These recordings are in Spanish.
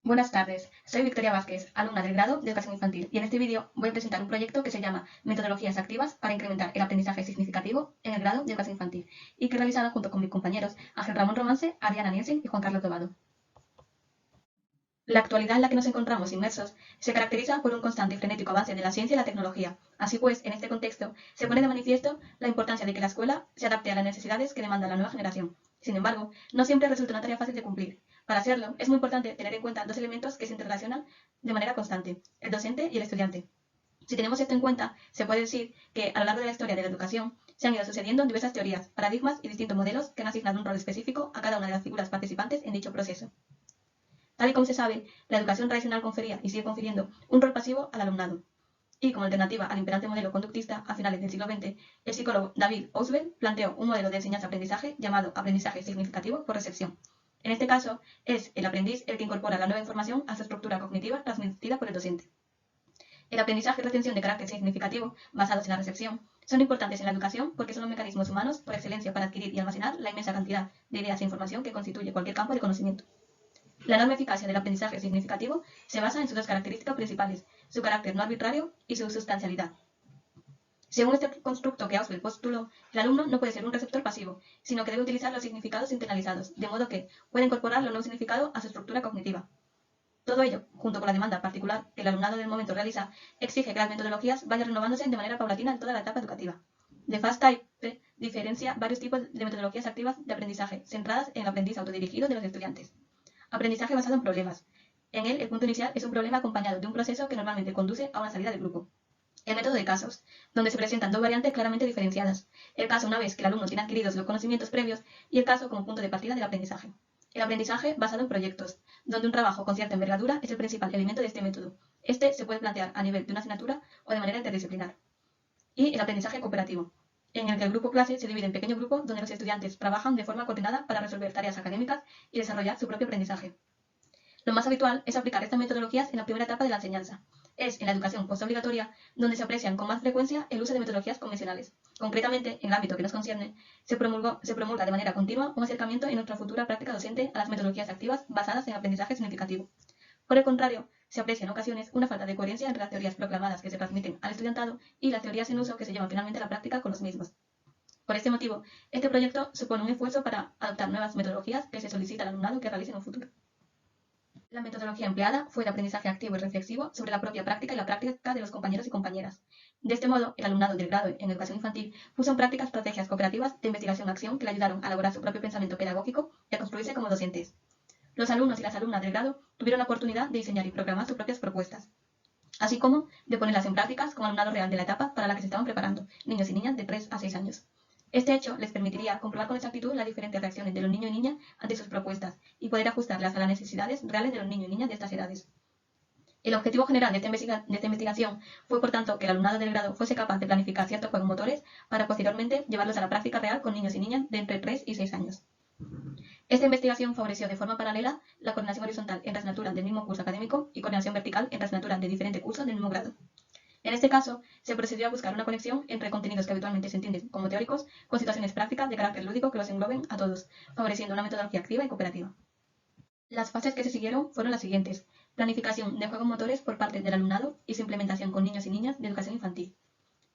Buenas tardes, soy Victoria Vázquez, alumna del grado de Educación Infantil, y en este vídeo voy a presentar un proyecto que se llama Metodologías activas para incrementar el aprendizaje significativo en el grado de Educación Infantil, y que he realizado junto con mis compañeros Ángel Ramón Romance, Ariana Nielsen y Juan Carlos Tobado. La actualidad en la que nos encontramos inmersos se caracteriza por un constante y frenético avance de la ciencia y la tecnología. Así pues, en este contexto, se pone de manifiesto la importancia de que la escuela se adapte a las necesidades que demanda la nueva generación. Sin embargo, no siempre resulta una tarea fácil de cumplir. Para hacerlo, es muy importante tener en cuenta dos elementos que se interrelacionan de manera constante: el docente y el estudiante. Si tenemos esto en cuenta, se puede decir que a lo largo de la historia de la educación se han ido sucediendo diversas teorías, paradigmas y distintos modelos que han asignado un rol específico a cada una de las figuras participantes en dicho proceso. Tal y como se sabe, la educación tradicional confería y sigue confiriendo un rol pasivo al alumnado. Y como alternativa al imperante modelo conductista a finales del siglo XX, el psicólogo David Ausubel planteó un modelo de enseñanza-aprendizaje llamado aprendizaje significativo por recepción. En este caso, es el aprendiz el que incorpora la nueva información a su estructura cognitiva transmitida por el docente. El aprendizaje y retención de carácter significativo, basados en la recepción, son importantes en la educación porque son los mecanismos humanos por excelencia para adquirir y almacenar la inmensa cantidad de ideas e información que constituye cualquier campo de conocimiento. La enorme eficacia del aprendizaje significativo se basa en sus dos características principales: su carácter no arbitrario y su sustancialidad. Según este constructo que Ausubel postuló, el alumno no puede ser un receptor pasivo, sino que debe utilizar los significados internalizados, de modo que puede incorporar los nuevos significados a su estructura cognitiva. Todo ello, junto con la demanda particular que el alumnado del momento realiza, exige que las metodologías vayan renovándose de manera paulatina en toda la etapa educativa. The Fast Type diferencia varios tipos de metodologías activas de aprendizaje, centradas en el aprendiz autodirigido de los estudiantes. Aprendizaje basado en problemas. En él, el punto inicial es un problema acompañado de un proceso que normalmente conduce a una salida del grupo. El método de casos, donde se presentan dos variantes claramente diferenciadas: el caso una vez que el alumno tiene adquiridos los conocimientos previos y el caso como punto de partida del aprendizaje. El aprendizaje basado en proyectos, donde un trabajo con cierta envergadura es el principal elemento de este método. Este se puede plantear a nivel de una asignatura o de manera interdisciplinar. Y el aprendizaje cooperativo, en el que el grupo clase se divide en pequeños grupos donde los estudiantes trabajan de forma coordinada para resolver tareas académicas y desarrollar su propio aprendizaje. Lo más habitual es aplicar estas metodologías en la primera etapa de la enseñanza. Es en la educación postobligatoria donde se aprecian con más frecuencia el uso de metodologías convencionales. Concretamente, en el ámbito que nos concierne, se promulga de manera continua un acercamiento en nuestra futura práctica docente a las metodologías activas basadas en aprendizaje significativo. Por el contrario, se aprecia en ocasiones una falta de coherencia entre las teorías proclamadas que se transmiten al estudiantado y las teorías en uso que se llevan finalmente a la práctica con los mismos. Por este motivo, este proyecto supone un esfuerzo para adoptar nuevas metodologías que se solicita al alumnado que realice en un futuro. La metodología empleada fue el aprendizaje activo y reflexivo sobre la propia práctica y la práctica de los compañeros y compañeras. De este modo, el alumnado del grado en educación infantil puso en práctica estrategias cooperativas de investigación-acción que le ayudaron a elaborar su propio pensamiento pedagógico y a construirse como docentes. Los alumnos y las alumnas del grado tuvieron la oportunidad de diseñar y programar sus propias propuestas, así como de ponerlas en prácticas con alumnado real de la etapa para la que se estaban preparando, niños y niñas de 3 a 6 años. Este hecho les permitiría comprobar con exactitud las diferentes reacciones de los niños y niñas ante sus propuestas y poder ajustarlas a las necesidades reales de los niños y niñas de estas edades. El objetivo general de esta investigación fue, por tanto, que el alumnado del grado fuese capaz de planificar ciertos juegos motores para posteriormente llevarlos a la práctica real con niños y niñas de entre 3 y 6 años. Esta investigación favoreció de forma paralela la coordinación horizontal entre asignaturas del mismo curso académico y coordinación vertical entre asignaturas de diferentes cursos del mismo grado. En este caso, se procedió a buscar una conexión entre contenidos que habitualmente se entienden como teóricos con situaciones prácticas de carácter lúdico que los engloben a todos, favoreciendo una metodología activa y cooperativa. Las fases que se siguieron fueron las siguientes: planificación de juegos motores por parte del alumnado y su implementación con niños y niñas de educación infantil.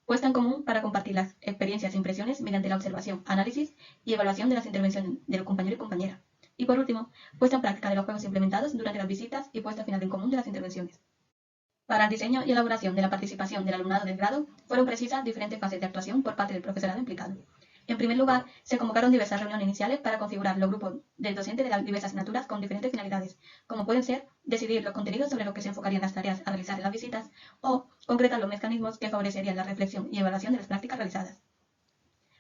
Puesta en común para compartir las experiencias e impresiones mediante la observación, análisis y evaluación de las intervenciones del compañero y compañera. Y por último, puesta en práctica de los juegos implementados durante las visitas y puesta final en común de las intervenciones. Para el diseño y elaboración de la participación del alumnado del grado, fueron precisas diferentes fases de actuación por parte del profesorado implicado. En primer lugar, se convocaron diversas reuniones iniciales para configurar los grupos del docente de las diversas asignaturas con diferentes finalidades, como pueden ser decidir los contenidos sobre los que se enfocarían las tareas a realizar en las visitas o concretar los mecanismos que favorecerían la reflexión y evaluación de las prácticas realizadas.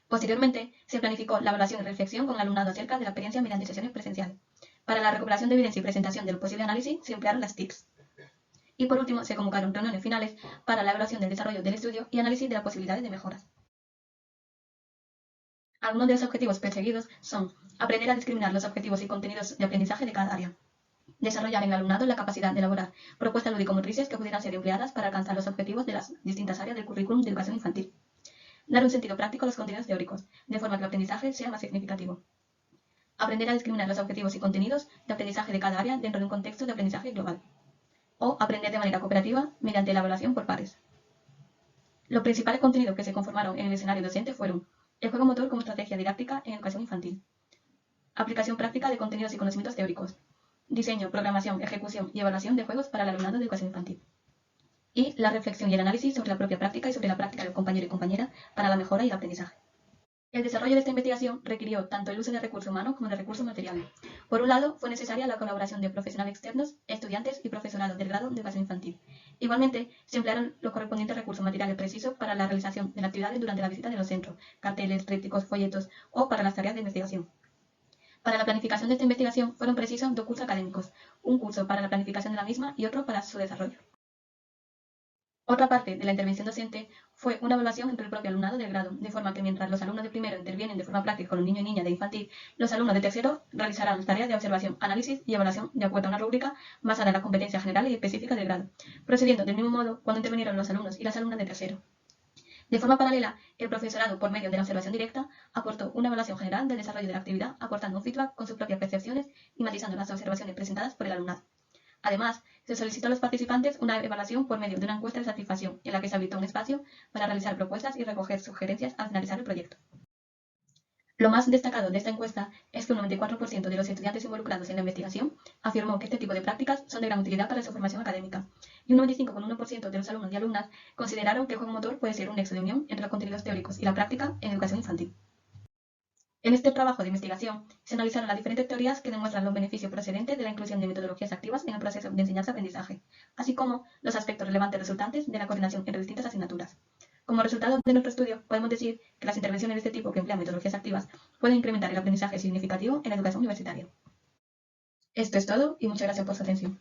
Posteriormente, se planificó la evaluación y reflexión con el alumnado acerca de la experiencia mediante sesiones presenciales. Para la recuperación de evidencia y presentación de los posibles análisis, se emplearon las TICs. Y por último, se convocaron reuniones finales para la evaluación del desarrollo del estudio y análisis de las posibilidades de mejoras. Algunos de los objetivos perseguidos son: aprender a discriminar los objetivos y contenidos de aprendizaje de cada área, desarrollar en el alumnado la capacidad de elaborar propuestas lúdico-motrices que pudieran ser empleadas para alcanzar los objetivos de las distintas áreas del currículum de educación infantil, dar un sentido práctico a los contenidos teóricos, de forma que el aprendizaje sea más significativo. Aprender a discriminar los objetivos y contenidos de aprendizaje de cada área dentro de un contexto de aprendizaje global. O aprender de manera cooperativa mediante la evaluación por pares. Los principales contenidos que se conformaron en el escenario docente fueron el juego motor como estrategia didáctica en educación infantil, aplicación práctica de contenidos y conocimientos teóricos, diseño, programación, ejecución y evaluación de juegos para el alumnado de educación infantil, y la reflexión y el análisis sobre la propia práctica y sobre la práctica del compañero y compañera para la mejora y el aprendizaje. El desarrollo de esta investigación requirió tanto el uso de recursos humanos como de recursos materiales. Por un lado, fue necesaria la colaboración de profesionales externos, estudiantes y profesorado del grado de educación infantil. Igualmente, se emplearon los correspondientes recursos materiales precisos para la realización de las actividades durante la visita de los centros, carteles, trípticos, folletos o para las tareas de investigación. Para la planificación de esta investigación fueron precisos 2 cursos académicos, un curso para la planificación de la misma y otro para su desarrollo. Otra parte de la intervención docente fue una evaluación entre el propio alumnado del grado, de forma que mientras los alumnos de primero intervienen de forma práctica con los niños y niñas de infantil, los alumnos de tercero realizarán tareas de observación, análisis y evaluación de acuerdo a una rúbrica basada en las competencias generales y específicas del grado, procediendo del mismo modo cuando intervinieron los alumnos y las alumnas de tercero. De forma paralela, el profesorado, por medio de la observación directa, aportó una evaluación general del desarrollo de la actividad, aportando un feedback con sus propias percepciones y matizando las observaciones presentadas por el alumnado. Además, se solicitó a los participantes una evaluación por medio de una encuesta de satisfacción, en la que se habilitó un espacio para realizar propuestas y recoger sugerencias al finalizar el proyecto. Lo más destacado de esta encuesta es que un 94% de los estudiantes involucrados en la investigación afirmó que este tipo de prácticas son de gran utilidad para su formación académica, y un 95,1% de los alumnos y alumnas consideraron que el juego motor puede ser un nexo de unión entre los contenidos teóricos y la práctica en educación infantil. En este trabajo de investigación se analizaron las diferentes teorías que demuestran los beneficios procedentes de la inclusión de metodologías activas en el proceso de enseñanza-aprendizaje, así como los aspectos relevantes resultantes de la coordinación entre distintas asignaturas. Como resultado de nuestro estudio, podemos decir que las intervenciones de este tipo que emplean metodologías activas pueden incrementar el aprendizaje significativo en la educación universitaria. Esto es todo y muchas gracias por su atención.